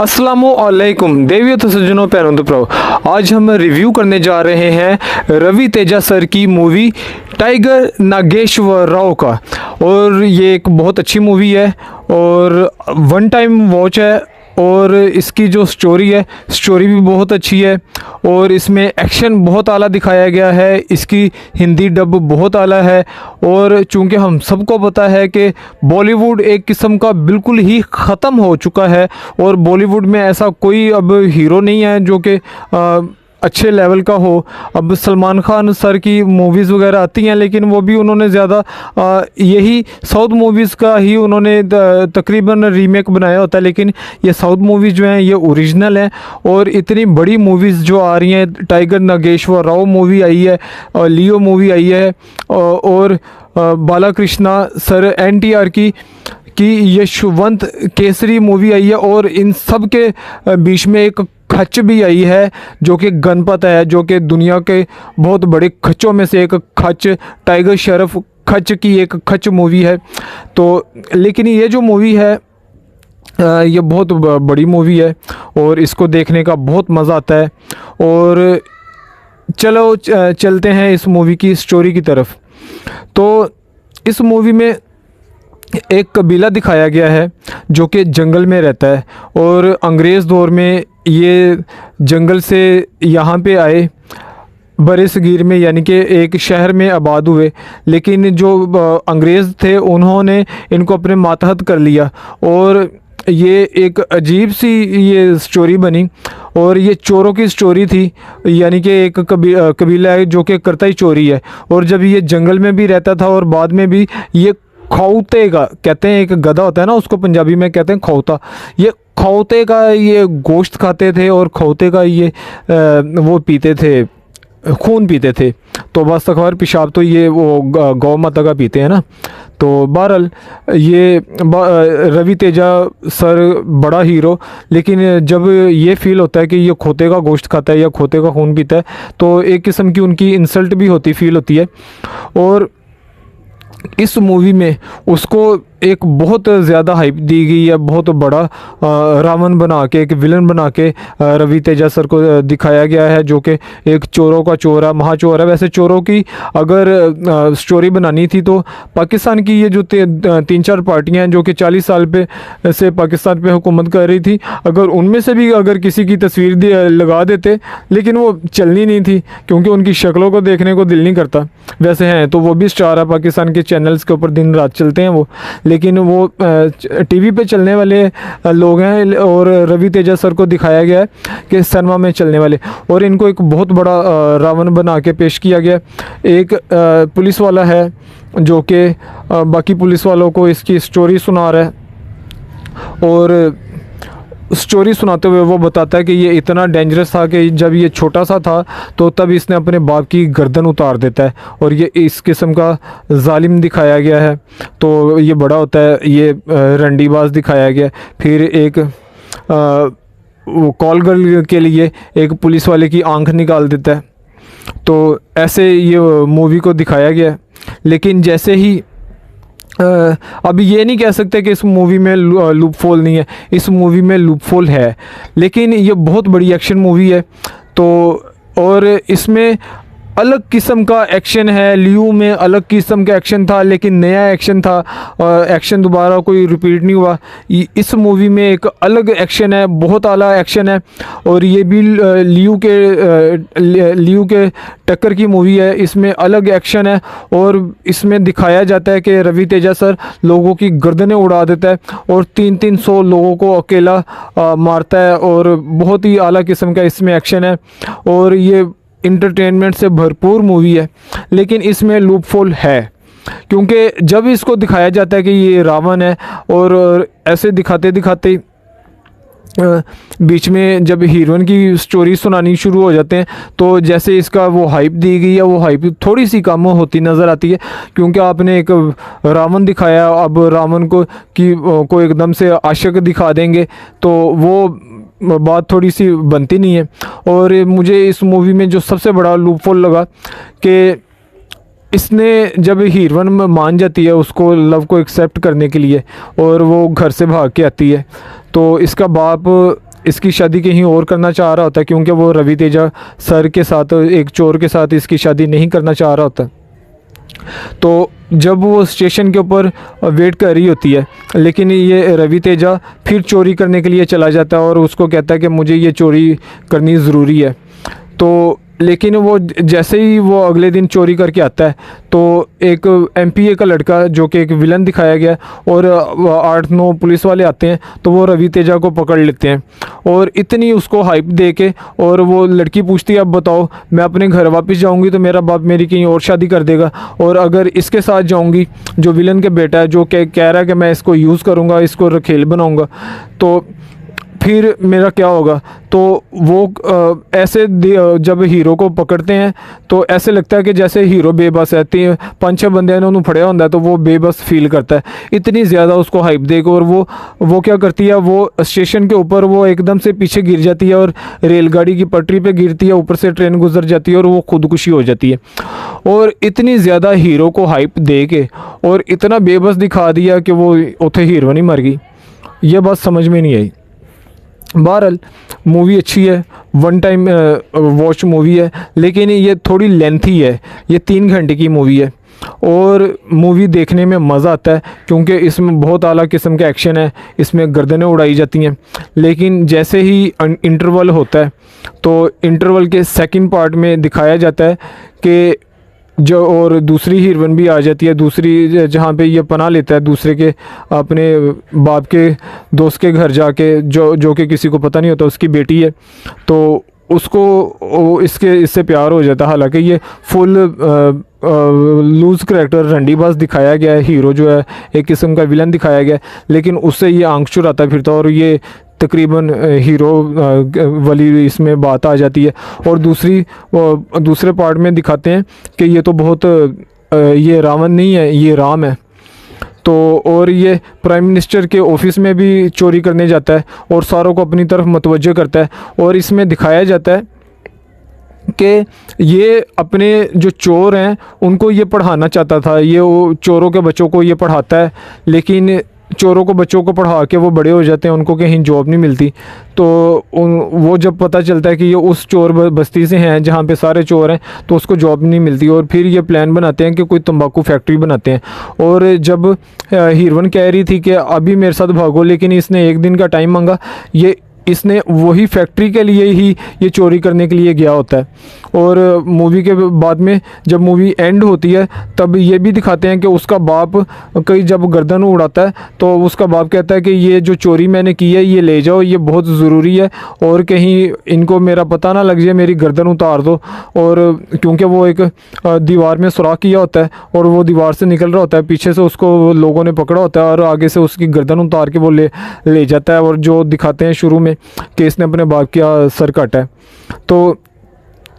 अस्सलामुअलैकुम देवियों तो सज्जनों पैरों तो प्रो। आज हम रिव्यू करने जा रहे हैं रवि तेजा सर की मूवी टाइगर नागेश्वर राव का। और ये एक बहुत अच्छी मूवी है और वन टाइम वॉच है। और इसकी जो स्टोरी भी बहुत अच्छी है और इसमें एक्शन बहुत आला दिखाया गया है। इसकी हिंदी डब बहुत आला है। और चूंकि हम सबको पता है कि बॉलीवुड एक किस्म का बिल्कुल ही ख़त्म हो चुका है और बॉलीवुड में ऐसा कोई अब हीरो नहीं है जो कि अच्छे लेवल का हो। अब सलमान खान सर की मूवीज़ वगैरह आती हैं लेकिन वो भी उन्होंने ज़्यादा यही साउथ मूवीज़ का ही उन्होंने तकरीबन रीमेक बनाया होता है। लेकिन ये साउथ मूवीज़ जो हैं ये ओरिजिनल हैं। और इतनी बड़ी मूवीज़ जो आ रही हैं, टाइगर नागेश्वर राव मूवी आई है और लियो मूवी आई है और बालाकृष्णा सर NTR की यशवंत केसरी मूवी आई है। और इन सब के बीच में एक खच भी आई है जो कि गणपत है, जो कि दुनिया के बहुत बड़े खचों में से एक खच, टाइगर शरफ खच की एक खच मूवी है। तो लेकिन ये जो मूवी है ये बहुत बड़ी मूवी है और इसको देखने का बहुत मज़ा आता है। और चलो चलते हैं इस मूवी की स्टोरी की तरफ। तो इस मूवी में एक कबीला दिखाया गया है जो कि जंगल में रहता है और अंग्रेज़ दौर में ये जंगल से यहाँ पे आए बरे सगीर में, यानी कि एक शहर में आबाद हुए। लेकिन जो अंग्रेज़ थे उन्होंने इनको अपने मातहत कर लिया और ये एक अजीब सी ये स्टोरी बनी। और ये चोरों की स्टोरी थी, यानी कि एक कबीला है जो कि करता ही चोरी है। और जब ये जंगल में भी रहता था और बाद में भी ये खौते का कहते हैं, एक गधा होता है ना उसको पंजाबी में कहते हैं खौता। ये खौते का ये गोश्त खाते थे और खौते का ये वो पीते थे, खून पीते थे। तो बस तकवार पेशाब तो ये वो गौ माता का पीते हैं ना। तो बहरहाल ये रवि तेजा सर बड़ा हीरो, लेकिन जब ये फील होता है कि ये खोते का गोश्त खाता है या खोते का खून पीता है तो एक किस्म की उनकी इंसल्ट भी फील होती है। और इस मूवी में उसको एक बहुत ज़्यादा हाइप दी गई है, बहुत बड़ा रावण बना के, एक विलन बना के रवि तेजा सर को दिखाया गया है जो कि एक चोरों का चोर है, महाचोर है। वैसे चोरों की अगर स्टोरी बनानी थी तो पाकिस्तान की ये जो 3-4 पार्टियां हैं जो कि 40 साल पे से पाकिस्तान पे हुकूमत कर रही थी, अगर उनमें से भी अगर किसी की तस्वीर लगा देते, लेकिन वो चलनी नहीं थी क्योंकि उनकी शक्लों को देखने को दिल नहीं करता। वैसे हैं तो वो भी स्टार है, पाकिस्तान के चैनल्स के ऊपर दिन रात चलते हैं वो, लेकिन वो टीवी पे चलने वाले लोग हैं। और रवि तेजा सर को दिखाया गया है कि सिनेमा में चलने वाले, और इनको एक बहुत बड़ा रावण बना के पेश किया गया। एक पुलिस वाला है जो कि बाकी पुलिस वालों को इसकी स्टोरी सुना रहा है और स्टोरी सुनाते हुए वो बताता है कि ये इतना डेंजरस था कि जब ये छोटा सा था तो तब इसने अपने बाप की गर्दन उतार देता है और ये इस किस्म का जालिम दिखाया गया है। तो ये बड़ा होता है, ये रंडीबाज दिखाया गया। फिर एक वो कॉल गर्ल के लिए एक पुलिस वाले की आंख निकाल देता है। तो ऐसे ये मूवी को दिखाया गया। लेकिन जैसे ही अब ये नहीं कह सकते कि इस मूवी में लूपहोल नहीं है, इस मूवी में लूपहोल है। लेकिन ये बहुत बड़ी एक्शन मूवी है। तो और इसमें अलग किस्म का एक्शन है। लियो में अलग किस्म का एक्शन था लेकिन नया एक्शन था, एक्शन दोबारा कोई रिपीट नहीं हुआ। इस मूवी में एक अलग एक्शन है, बहुत आला एक्शन है। और ये भी लियो के टक्कर की मूवी है, इसमें अलग एक्शन है। और इसमें दिखाया जाता है कि रवि तेजा सर लोगों की गर्दनें उड़ा देता है और 300 लोगों को अकेला मारता है और बहुत ही आला किस्म का इसमें एक्शन है। और ये इंटरटेनमेंट से भरपूर मूवी है। लेकिन इसमें लूपहोल है क्योंकि जब इसको दिखाया जाता है कि ये रावण है और ऐसे दिखाते दिखाते बीच में जब हीरोइन की स्टोरी सुनानी शुरू हो जाते हैं तो जैसे इसका वो हाइप दी गई है, वो हाइप थोड़ी सी कम होती नज़र आती है क्योंकि आपने एक रावण दिखाया, अब रावण को एकदम से आशिक दिखा देंगे तो वो बात थोड़ी सी बनती नहीं है। और मुझे इस मूवी में जो सबसे बड़ा लूपहोल लगा कि इसने जब हीरोइन मान जाती है उसको लव को एक्सेप्ट करने के लिए और वो घर से भाग के आती है तो इसका बाप इसकी शादी कहीं और करना चाह रहा होता है, क्योंकि वो रवि तेजा सर के साथ, एक चोर के साथ इसकी शादी नहीं करना चाह रहा होता। तो जब वो स्टेशन के ऊपर वेट कर रही होती है, लेकिन ये रवि तेजा फिर चोरी करने के लिए चला जाता है और उसको कहता है कि मुझे ये चोरी करनी ज़रूरी है। तो लेकिन वो जैसे ही वो अगले दिन चोरी करके आता है, तो एक एमपीए का लड़का जो कि एक विलन दिखाया गया है, और 8-9 पुलिस वाले आते हैं, तो वो रवि तेजा को पकड़ लेते हैं और इतनी उसको हाइप दे के, और वो लड़की पूछती है अब बताओ मैं अपने घर वापस जाऊंगी तो मेरा बाप मेरी कहीं और शादी कर देगा, और अगर इसके साथ जाऊंगी जो विलन के बेटा है जो कह रहा है कि मैं इसको यूज़ करूंगा, इसको रखेल बनाऊंगा, तो फिर मेरा क्या होगा। तो वो ऐसे जब हीरो को पकड़ते हैं तो ऐसे लगता है कि जैसे हीरो बेबस है, 5-6 बंदे ने उन्होंने फड़िया होता है, तो वो बेबस फील करता है, इतनी ज़्यादा उसको हाइप देकर। और वो क्या करती है, वो स्टेशन के ऊपर वो एकदम से पीछे गिर जाती है और रेलगाड़ी की पटरी पे गिरती है, ऊपर से ट्रेन गुजर जाती है और वो खुदकुशी हो जाती है। और इतनी ज़्यादा हीरो को हाइप दे के और इतना बेबस दिखा दिया कि वो उथे हीरो नहीं मर गई, ये बात समझ में नहीं आई। बहरहाल मूवी अच्छी है, वन टाइम वॉच मूवी है, लेकिन ये थोड़ी लेंथी है, ये 3 घंटे की मूवी है और मूवी देखने में मज़ा आता है क्योंकि इसमें बहुत आला किस्म का एक्शन है, इसमें गर्दनें उड़ाई जाती हैं। लेकिन जैसे ही इंटरवल होता है तो इंटरवल के सेकंड पार्ट में दिखाया जाता है कि जो और दूसरी हीरोइन भी आ जाती है, दूसरी जहाँ पे ये पनाह लेता है दूसरे के अपने बाप के दोस्त के घर जाके, जो कि किसी को पता नहीं होता उसकी बेटी है, तो उसको इससे प्यार हो जाता है। हालांकि ये फुल लूज़ करैक्टर रंडीबाज दिखाया गया है, हीरो जो है एक किस्म का विलन दिखाया गया है, लेकिन उससे ये आंख चुराता फिरता और ये तकरीबन हीरो वाली इसमें बात आ जाती है। और दूसरे पार्ट में दिखाते हैं कि ये तो बहुत ये रावण नहीं है, ये राम है। तो और ये प्राइम मिनिस्टर के ऑफिस में भी चोरी करने जाता है और सारों को अपनी तरफ मतवज्जो करता है। और इसमें दिखाया जाता है कि ये अपने जो चोर हैं उनको ये पढ़ाना चाहता था, ये वो चोरों के बच्चों को ये पढ़ाता है, लेकिन चोरों को बच्चों को पढ़ा के वो बड़े हो जाते हैं, उनको कहीं जॉब नहीं मिलती। तो वो जब पता चलता है कि ये उस चोर बस्ती से हैं जहाँ पे सारे चोर हैं, तो उसको जॉब नहीं मिलती और फिर ये प्लान बनाते हैं कि कोई तंबाकू फैक्ट्री बनाते हैं। और जब हीरोइन कह रही थी कि अभी मेरे साथ भागो, लेकिन इसने 1 दिन का टाइम मांगा, इसने वही फैक्ट्री के लिए ही ये चोरी करने के लिए गया होता है। और मूवी के बाद में जब मूवी एंड होती है तब ये भी दिखाते हैं कि उसका बाप कई जब गर्दन उड़ाता है तो उसका बाप कहता है कि ये जो चोरी मैंने की है ये ले जाओ, ये बहुत ज़रूरी है और कहीं इनको मेरा पता ना लग जाए, मेरी गर्दन उतार दो। और क्योंकि वो एक दीवार में सुराख किया होता है और वो दीवार से निकल रहा होता है, पीछे से उसको लोगों ने पकड़ा होता है और आगे से उसकी गर्दन उतार के वो ले जाता है। और जो दिखाते हैं शुरू में कि इसने अपने बाप का सर काटा है। तो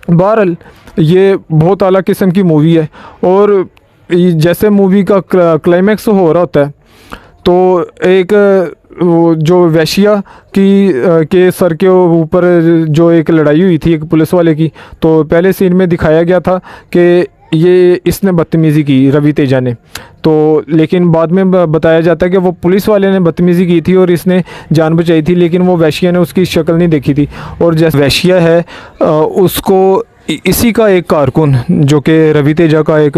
बहरहाल ये बहुत आला किस्म की मूवी है। और जैसे मूवी का क्लाइमैक्स हो रहा होता है तो एक जो वैश्या के सर के ऊपर जो एक लड़ाई हुई थी एक पुलिस वाले की, तो पहले सीन में दिखाया गया था कि ये इसने बदतमीज़ी की रवि तेजा ने, तो लेकिन बाद में बताया जाता है कि वो पुलिस वाले ने बदतमीज़ी की थी और इसने जान बचाई थी, लेकिन वो वैश्या ने उसकी शक्ल नहीं देखी थी। और जैसे वैश्या है उसको इसी का एक कारकुन जो कि रवि तेजा का एक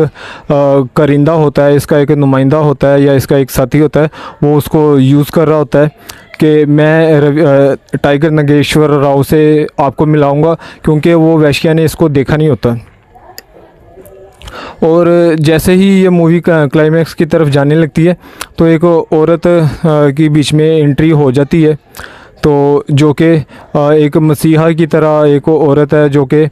करिंदा होता है, इसका एक नुमाइंदा होता है या इसका एक साथी होता है, वो उसको यूज़ कर रहा होता है कि मैं टाइगर नागेश्वर राव से आपको मिलाऊंगा, क्योंकि वो वैश्या ने इसको देखा नहीं होता। और जैसे ही ये मूवी का क्लाइमैक्स की तरफ जाने लगती है तो एक औरत की बीच में एंट्री हो जाती है, तो जो कि एक मसीहा की तरह एक औरत है जो कि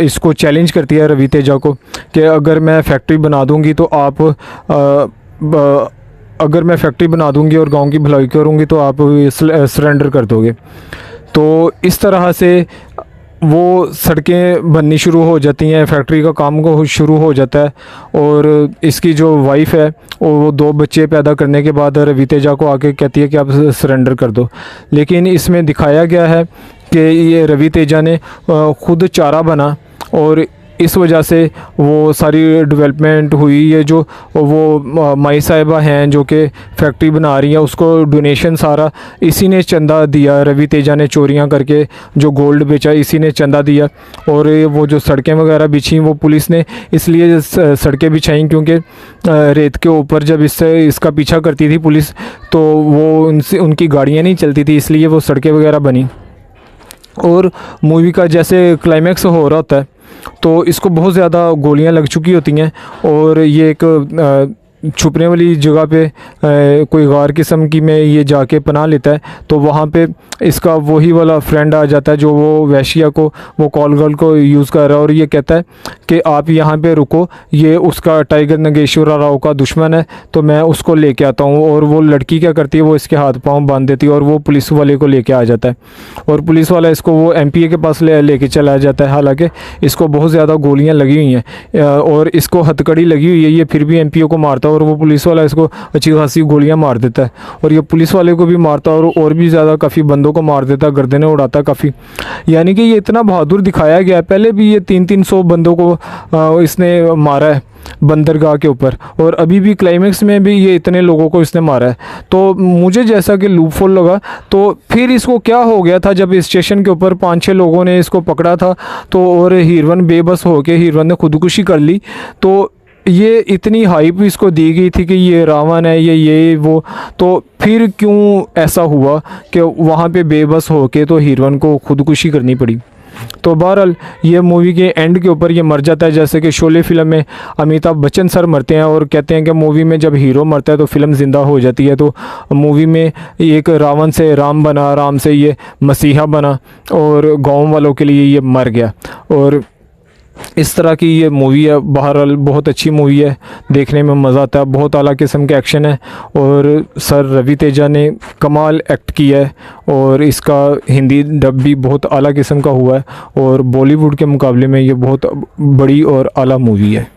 इसको चैलेंज करती है रवि तेजा को कि अगर मैं फैक्ट्री बना दूंगी तो आप अगर मैं फैक्ट्री बना दूंगी और गांव की भलाई करूंगी तो आप सरेंडर कर दोगे। तो इस तरह से वो सड़कें बननी शुरू हो जाती हैं, फैक्ट्री का काम को शुरू हो जाता है। और इसकी जो वाइफ है वो 2 बच्चे पैदा करने के बाद रवि तेजा को आके कहती है कि आप सरेंडर कर दो। लेकिन इसमें दिखाया गया है कि ये रवि तेजा ने खुद चारा बना और इस वजह से वो सारी डेवलपमेंट हुई है। जो वो माई साहिबा हैं जो कि फैक्ट्री बना रही हैं, उसको डोनेशन सारा इसी ने चंदा दिया। रवि तेजा ने चोरियां करके जो गोल्ड बेचा, इसी ने चंदा दिया। और वो जो सड़कें वगैरह बिछी, वो पुलिस ने इसलिए सड़कें बिछाई क्योंकि रेत के ऊपर जब इसका पीछा करती थी पुलिस, तो वो उनसे उनकी गाड़ियाँ नहीं चलती थी, इसलिए वो सड़कें वगैरह बनी। और मूवी का जैसे क्लाइमैक्स हो रहा होता है तो इसको बहुत ज़्यादा गोलियां लग चुकी होती हैं, और ये एक छुपने वाली जगह पे कोई गार किस्म की में ये जाके पनाह लेता है। तो वहाँ पे इसका वही वाला फ्रेंड आ जाता है जो वो वैश्या को, वो कॉल गर्ल को यूज़ कर रहा है, और ये कहता है कि आप यहाँ पे रुको, ये उसका टाइगर नागेश्वर राव का दुश्मन है, तो मैं उसको लेके आता हूँ। और वो लड़की क्या करती है, वो इसके हाथ पाँव बांध देती है और वो पुलिस वाले को लेके आ जाता है, और पुलिस वाला इसको वो MPA के पास लेके चला जाता है। हालांकि इसको बहुत ज़्यादा गोलियाँ लगी हुई हैं और इसको हथकड़ी लगी हुई है, ये फिर भी MPO को मारता है, और वो पुलिस वाला इसको अच्छी खासी गोलियां मार देता है, और ये पुलिस वाले को भी मारता है और भी ज़्यादा काफ़ी बंदों को मार देता है, गर्दनें उड़ाता है काफ़ी। यानी कि ये इतना बहादुर दिखाया गया है। पहले भी ये 300 बंदों को इसने मारा है बंदरगाह के ऊपर, और अभी भी क्लाइमेक्स में भी ये इतने लोगों को इसने मारा है। तो मुझे जैसा कि लूपहोल लगा, तो फिर इसको क्या हो गया था जब स्टेशन के ऊपर 5-6 लोगों ने इसको पकड़ा था, तो और हीरवन बेबस होके हीरवन ने खुदकुशी कर ली। तो ये इतनी हाइप इसको दी गई थी कि ये रावण है, ये वो, तो फिर क्यों ऐसा हुआ कि वहाँ पे बेबस होके तो हीरवन को खुदकुशी करनी पड़ी। तो बहरहाल ये मूवी के एंड के ऊपर ये मर जाता है, जैसे कि शोले फिल्म में अमिताभ बच्चन सर मरते हैं और कहते हैं कि मूवी में जब हीरो मरता है तो फिल्म ज़िंदा हो जाती है। तो मूवी में एक रावण से राम बना, राम से ये मसीहा बना, और गाँव वालों के लिए ये मर गया। और इस तरह की ये मूवी है। बहरहाल बहुत अच्छी मूवी है, देखने में मज़ा आता है, बहुत आला किस्म के एक्शन है, और सर रवि तेजा ने कमाल एक्ट किया है, और इसका हिंदी डब भी बहुत आला किस्म का हुआ है, और बॉलीवुड के मुकाबले में ये बहुत बड़ी और आला मूवी है।